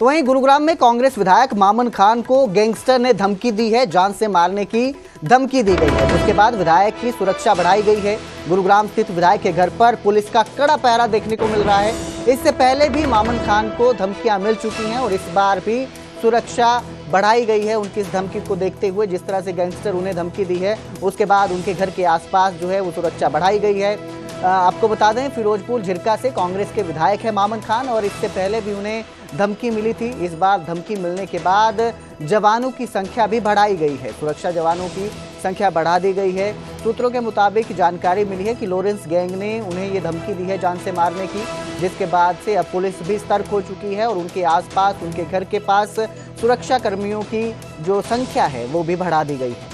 तो वहीं गुरुग्राम में कांग्रेस विधायक मामन खान को गैंगस्टर ने धमकी दी है, जान से मारने की धमकी दी गई है। उसके बाद विधायक की सुरक्षा बढ़ाई गई है। गुरुग्राम स्थित विधायक के घर पर पुलिस का कड़ा पहरा देखने को मिल रहा है। इससे पहले भी मामन खान को धमकियां मिल चुकी हैं और इस बार भी सुरक्षा बढ़ाई गई है। उनकी इस धमकी को देखते हुए, जिस तरह से गैंगस्टर उन्हें धमकी दी है, उसके बाद उनके घर के आसपास जो है वो सुरक्षा बढ़ाई गई है। आपको बता दें, फिरोजपुर झिरका से कांग्रेस के विधायक है मामन खान और इससे पहले भी उन्हें धमकी मिली थी। इस बार धमकी मिलने के बाद जवानों की संख्या भी बढ़ाई गई है, सुरक्षा जवानों की संख्या बढ़ा दी गई है। सूत्रों के मुताबिक जानकारी मिली है कि लॉरेंस गैंग ने उन्हें ये धमकी दी है जान से मारने की, जिसके बाद से अब पुलिस भी सतर्क हो चुकी है और उनके आसपास, उनके घर के पास सुरक्षा कर्मियों की जो संख्या है वो भी बढ़ा दी गई है।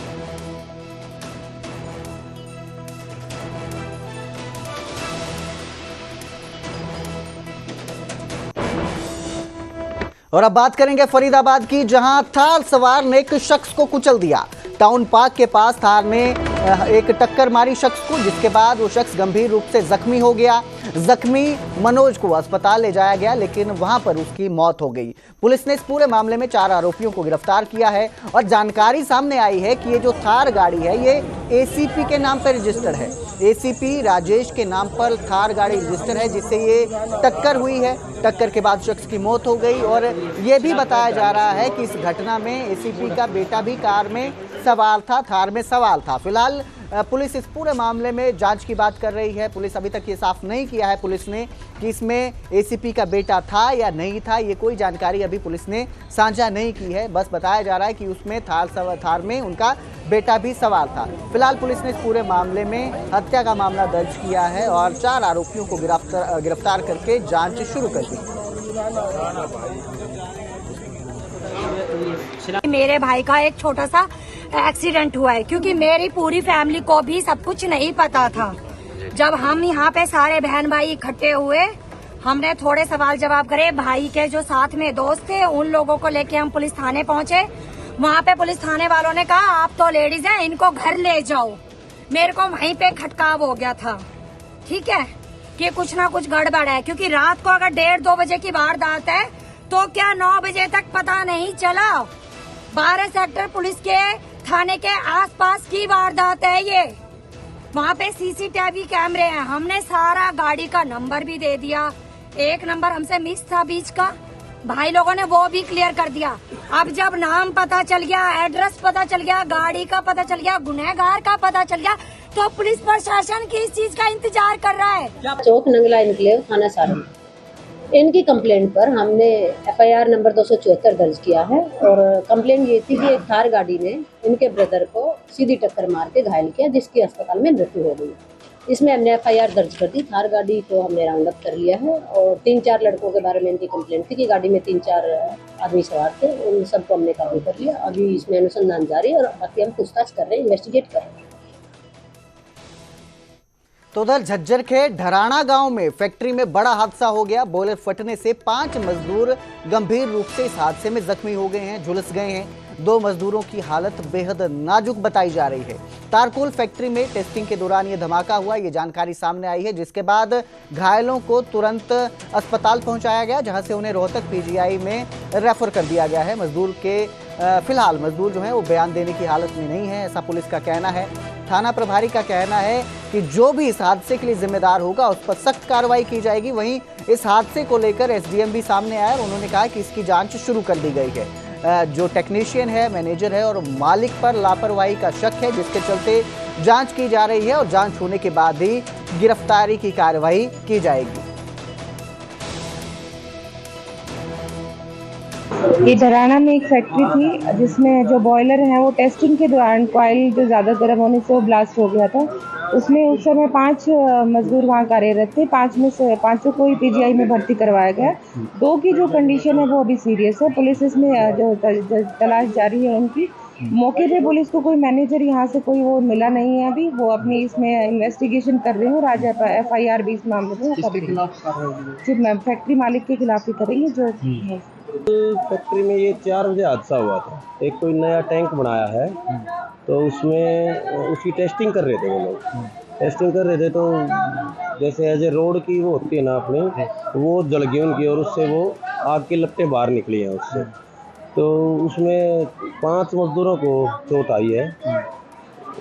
और अब बात करेंगे फरीदाबाद की, जहां थार सवार ने एक शख्स को कुचल दिया। टाउन पार्क के पास थार ने एक टक्कर मारी शख्स को, जिसके बाद वो शख्स गंभीर रूप से जख्मी हो गया। जख्मी मनोज को अस्पताल ले जाया गया, लेकिन वहां पर उसकी मौत हो गई। पुलिस ने इस पूरे मामले में 4 आरोपियों को गिरफ्तार किया है और जानकारी सामने आई है कि ये जो थार गाड़ी है ये एसीपी के नाम पर रजिस्टर है। एसीपी राजेश के नाम पर थार गाड़ी रजिस्टर है, जिससे ये टक्कर हुई है। टक्कर के बाद शख्स की मौत हो गई और ये भी बताया जा रहा है कि इस घटना में एसीपी का बेटा भी कार में सवार था, थार में सवार था। फिलहाल पुलिस इस पूरे मामले में जांच की बात कर रही है। पुलिस अभी तक ये साफ नहीं किया है पुलिस ने कि इसमें एसीपी का बेटा था या नहीं था, ये कोई जानकारी अभी पुलिस ने साझा नहीं की है। बस बताया जा रहा है कि उसमें थार में उनका बेटा भी सवार था। फिलहाल पुलिस ने इस पूरे मामले में हत्या का मामला दर्ज किया है और 4 आरोपियों को गिरफ्तार करके जांच शुरू कर दी। मेरे भाई का एक छोटा सा एक्सीडेंट हुआ है, क्योंकि मेरी पूरी फैमिली को भी सब कुछ नहीं पता था। जब हम यहाँ पे सारे बहन भाई इकट्ठे हुए, हमने थोड़े सवाल जवाब करे। भाई के जो साथ में दोस्त थे उन लोगों को लेके हम पुलिस थाने पहुँचे। वहाँ पे पुलिस थाने वालों ने कहा आप तो लेडीज हैं, इनको घर ले जाओ। मेरे को वहीं पे खटकाव हो गया था, ठीक है, कि कुछ ना कुछ गड़बड़ है, क्योंकि रात को अगर 1:30-2 बजे की वारदात है तो क्या 9 बजे तक पता नहीं चला। 12 सेक्टर पुलिस के थाने के आसपास की वारदात है ये। वहाँ पे सीसीटीवी कैमरे हैं। हमने सारा गाड़ी का नंबर भी दे दिया। एक नंबर हमसे मिस था बीच का, भाई लोगों ने वो भी क्लियर कर दिया। अब जब नाम पता चल गया, एड्रेस पता चल गया, गाड़ी का पता चल गया, गुनहगार का पता चल गया, तो पुलिस प्रशासन किस चीज का इंतजार कर रहा है। चौक नंगला इनक्लेव थाना सारण, इनकी कंप्लेंट पर हमने एफआईआर नंबर 274 दर्ज किया है। और कंप्लेंट ये थी कि एक थार गाड़ी ने इनके ब्रदर को सीधी टक्कर मार के घायल किया, जिसकी अस्पताल में मृत्यु हो गई। इसमें हमने एफआईआर दर्ज कर दी। थार गाड़ी को हमने राउंड अप कर लिया है और 3-4 लड़कों के बारे में इनकी कंप्लेंट थी कि गाड़ी में 3-4 आदमी सवार थे, उन सबको हमने काबू कर लिया। अभी इसमें अनुसंधान जारी है और बाकी हम पूछताछ कर रहे हैं, इन्वेस्टिगेट कर रहे हैं। तो उधर झज्जर के ढराना गांव में फैक्ट्री में बड़ा हादसा हो गया। बॉयलर फटने से 5 मजदूर गंभीर रूप से इस हादसे में जख्मी हो गए हैं, झुलस गए हैं। 2 मजदूरों की हालत बेहद नाजुक बताई जा रही है। तारकोल फैक्ट्री में टेस्टिंग के दौरान ये धमाका हुआ, ये जानकारी सामने आई है, जिसके बाद घायलों को तुरंत अस्पताल पहुंचाया गया, जहां से उन्हें रोहतक पीजीआई में रेफर कर दिया गया है। फिलहाल मजदूर जो है वो बयान देने की हालत में नहीं है, ऐसा पुलिस का कहना है। थाना प्रभारी का कहना है कि जो भी इस हादसे के लिए जिम्मेदार होगा उस पर सख्त कार्रवाई की जाएगी। वहीं इस हादसे को लेकर एसडीएम भी सामने आया और उन्होंने कहा कि इसकी जांच शुरू कर दी गई है। जो टेक्नीशियन है, मैनेजर है और मालिक पर लापरवाही का शक है, जिसके चलते जांच की जा रही है और जांच होने के बाद ही गिरफ्तारी की कार्रवाई की जाएगी। ये ढराना में एक फैक्ट्री थी जिसमें जो बॉयलर है वो टेस्टिंग के दौरान कॉइल जो ज़्यादा गर्म होने से वो ब्लास्ट हो गया था। उसमें उस समय 5 मजदूर वहाँ कार्यरत थे। 5 में से 5 को ही पीजीआई में भर्ती करवाया गया। 2 की जो कंडीशन है वो अभी सीरियस है। पुलिस इसमें जो तलाश जारी है उनकी। मौके पे पुलिस को कोई मैनेजर यहाँ से कोई वो मिला नहीं है अभी। वो अपनी इसमें इन्वेस्टिगेशन कर रहे हैं और आज एफआईआर भी इस मामले में फैक्ट्री मालिक के खिलाफ ही करेंगे। जो फैक्ट्री में ये 4 बजे हादसा हुआ था। एक कोई नया टैंक बनाया है तो उसमें उसकी टेस्टिंग कर रहे थे वो लोग। टेस्टिंग कर रहे थे तो जैसे एज ए रोड की वो होती है ना अपनी, वो जल गई उनकी और उससे वो आग की लपटें बाहर निकली हैं उससे। तो उसमें 5 मजदूरों को चोट आई है,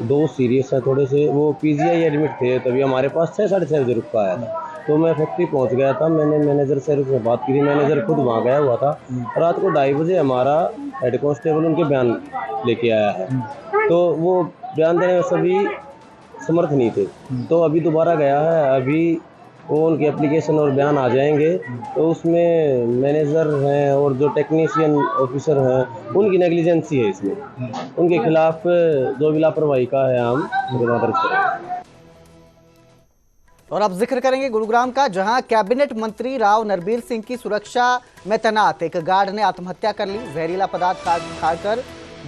2 सीरियस है थोड़े से, वो पीजीआई एडमिट थे। तभी हमारे पास 6-6:30 बजे रुक आया था, तो मैं फैक्ट्री पहुंच गया था। मैंने मैनेजर से बात की थी, मैनेजर खुद वहाँ गया हुआ था। रात को 2:30 बजे हमारा हेड कांस्टेबल उनके बयान लेके आया है, तो वो बयान देने में सभी समर्थ नहीं थे। तो अभी दोबारा गया है, अभी वो उनकी एप्लीकेशन और बयान आ जाएंगे। तो उसमें मैनेजर हैं और जो टेक्नीशियन ऑफिसर हैं उनकी नेग्लिजेंसी है, इसमें उनके खिलाफ जो भी लापरवाही का है हम मुकदमा दर्ज करेंगे। और अब जिक्र करेंगे गुरुग्राम का, जहां कैबिनेट मंत्री राव नरबीर सिंह की सुरक्षा में तैनात एक गार्ड ने आत्महत्या कर ली। जहरीला पदार्थ खाकर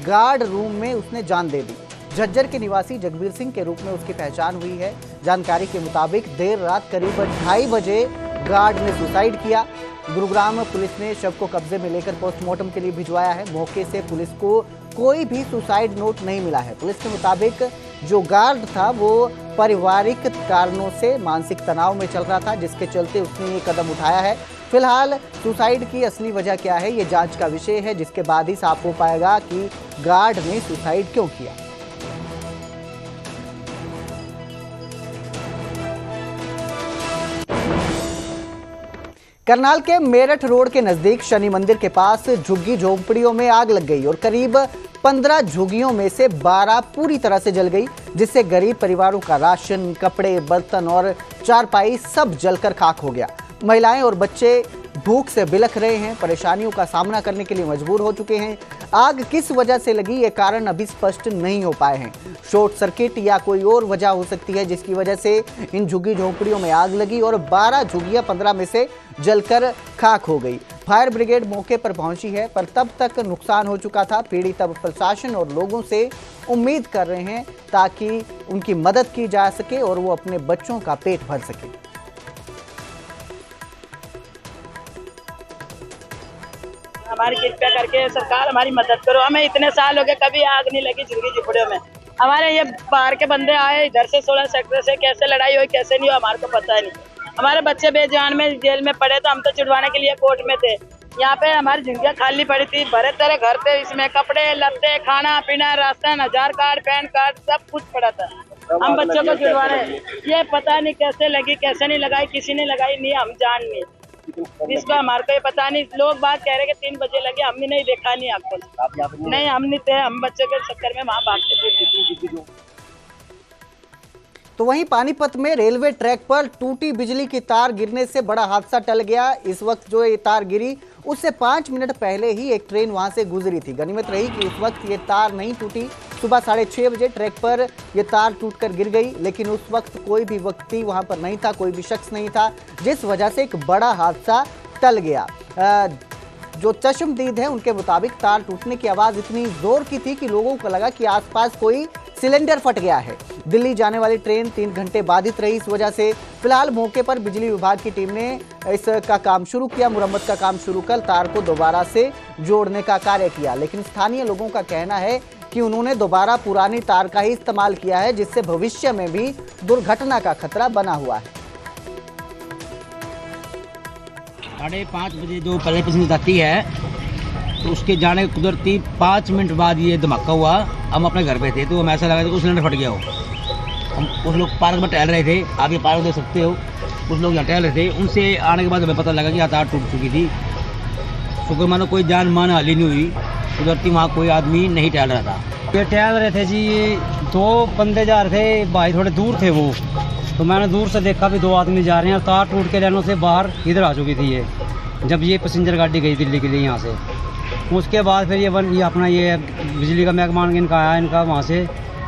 गार्ड रूम में उसने जान दे दी। झज्जर के निवासी जगबीर सिंह के रूप में उसकी पहचान हुई है। जानकारी के मुताबिक देर रात करीब 2:30 बजे गार्ड ने सुसाइड किया। गुरुग्राम पुलिस ने शव को कब्जे में लेकर पोस्टमार्टम के लिए भिजवाया है। मौके से पुलिस को कोई भी सुसाइड नोट नहीं मिला है। पुलिस के मुताबिक जो गार्ड था वो पारिवारिक कारणों से मानसिक तनाव में चल रहा था, जिसके चलते उसने ये कदम उठाया है। फिलहाल सुसाइड की असली वजह क्या है, ये जांच का विषय है, जिसके बाद ही साफ हो पाएगा कि गार्ड ने सुसाइड क्यों किया। करनाल के मेरठ रोड के नजदीक शनि मंदिर के पास झुग्गी झोंपड़ियों में आग लग गई और करीब 15 झुग्गियों में से 12 पूरी तरह से जल गई, जिससे गरीब परिवारों का राशन, कपड़े, बर्तन और चारपाई सब जलकर खाक हो गया। महिलाएं और बच्चे भूख से बिलख रहे हैं, परेशानियों का सामना करने के लिए मजबूर हो चुके हैं। आग किस वजह से लगी, ये कारण अभी स्पष्ट नहीं हो पाए हैं। शॉर्ट सर्किट या कोई और वजह हो सकती है जिसकी वजह से इन झुग्गी झोंपड़ियों में आग लगी और 12 झुग्गियां 15 में से जलकर खाक हो गई। फायर ब्रिगेड मौके पर पहुंची है, पर तब तक नुकसान हो चुका था। पीड़ित अब प्रशासन और लोगों से उम्मीद कर रहे हैं ताकि उनकी मदद की जा सके और वो अपने बच्चों का पेट भर सके। हमारी कृपया करके सरकार हमारी मदद करो। हमें इतने साल हो गए कभी आग नहीं लगी झुग्गी झुपड़ियों में। हमारे ये बाहर के बंदे आए इधर से 16 सेक्टर से, कैसे लड़ाई हुई कैसे नहीं हुई हमारे को पता नहीं। हमारे बच्चे बेजान में जेल में पड़े, तो हम तो छुड़वाने के लिए कोर्ट में थे। यहाँ पे हमारी झुग्गियाँ खाली पड़ी थी, भरे तरह घर थे, इसमें कपड़े लत्ते, खाना पीना, राशन, आधार कार्ड, पैन कार्ड सब कुछ पड़ा था। हम बच्चों को छुड़वाने, ये पता नहीं कैसे लगी कैसे नहीं लगाई, किसी ने लगाई नहीं, हम जान नहीं, इसका हमारे को ये पता नहीं। लोग बात कह रहे कि 3 बजे लगे, हमने नहीं देखा नहीं आपको। नहीं हम नहीं थे, हम बच्चों के चक्कर में वहाँ भागते थे। तो वहीं पानीपत में रेलवे ट्रैक पर टूटी बिजली की तार गिरने से बड़ा हादसा टल गया। इस वक्त जो ये तार गिरी उससे 5 मिनट पहले ही एक ट्रेन वहां से गुजरी थी। गनीमत रही कि उस वक्त ये तार नहीं टूटी। सुबह 6:30 बजे ट्रैक पर ये तार टूटकर गिर गई, लेकिन उस वक्त कोई भी व्यक्ति वहां पर नहीं था, कोई भी शख्स नहीं था, जिस वजह से एक बड़ा हादसा टल गया। जो चश्मदीद है उनके मुताबिक तार टूटने की आवाज़ इतनी जोर की थी कि लोगों को लगा कि आसपास कोई सिलेंडर फट गया है। दिल्ली जाने वाली ट्रेन 3 घंटे बाधित रही इस वजह से। फिलहाल मौके पर बिजली विभाग की टीम ने इसका काम शुरू किया, मुरम्मत का काम शुरू कर तार को दोबारा से जोड़ने का कार्य किया। लेकिन स्थानीय लोगों का कहना है कि उन्होंने दोबारा पुरानी तार का ही इस्तेमाल किया है, जिससे भविष्य में भी दुर्घटना का खतरा बना हुआ है। 5:30 बजे जो पहले पैसेंजर जाती है तो उसके जाने कुदरती 5 मिनट बाद ये धमाका हुआ। हम अपने घर पे थे तो हमें ऐसा लगा था कि सिलेंडर फट गया हो। हम कुछ लोग पार्क में टहल रहे थे, आप ये पार्क देख सकते हो, कुछ लोग यहाँ टहल रहे थे। उनसे आने के बाद हमें पता लगा कि तार टूट चुकी थी। शुक्र मानो कोई जान मान हानि नहीं हुई, कुदरती वहाँ कोई आदमी नहीं टहल रहा था। ये टहल रहे थे जी, ये 2 बंदे जा रहे थे, भाई थोड़े दूर थे वो, तो मैंने दूर से देखा भी 2 आदमी जा रहे हैं। तार टूट के लाइनों से बाहर इधर आ चुकी थी ये, जब ये पैसेंजर गाड़ी गई दिल्ली के लिए यहाँ से। उसके बाद फिर ये अपना ये बिजली का महकमा इनका आया, इनका वहाँ से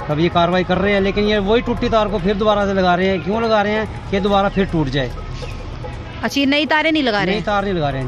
तब ये कार्रवाई कर रहे हैं। लेकिन ये वही टूटी तार को फिर दोबारा से लगा रहे हैं। क्यों लगा रहे हैं कि दोबारा फिर टूट जाए। अच्छा, ये नई तारें नहीं लगा रहे हैं? नई तार नहीं लगा रहे हैं जी।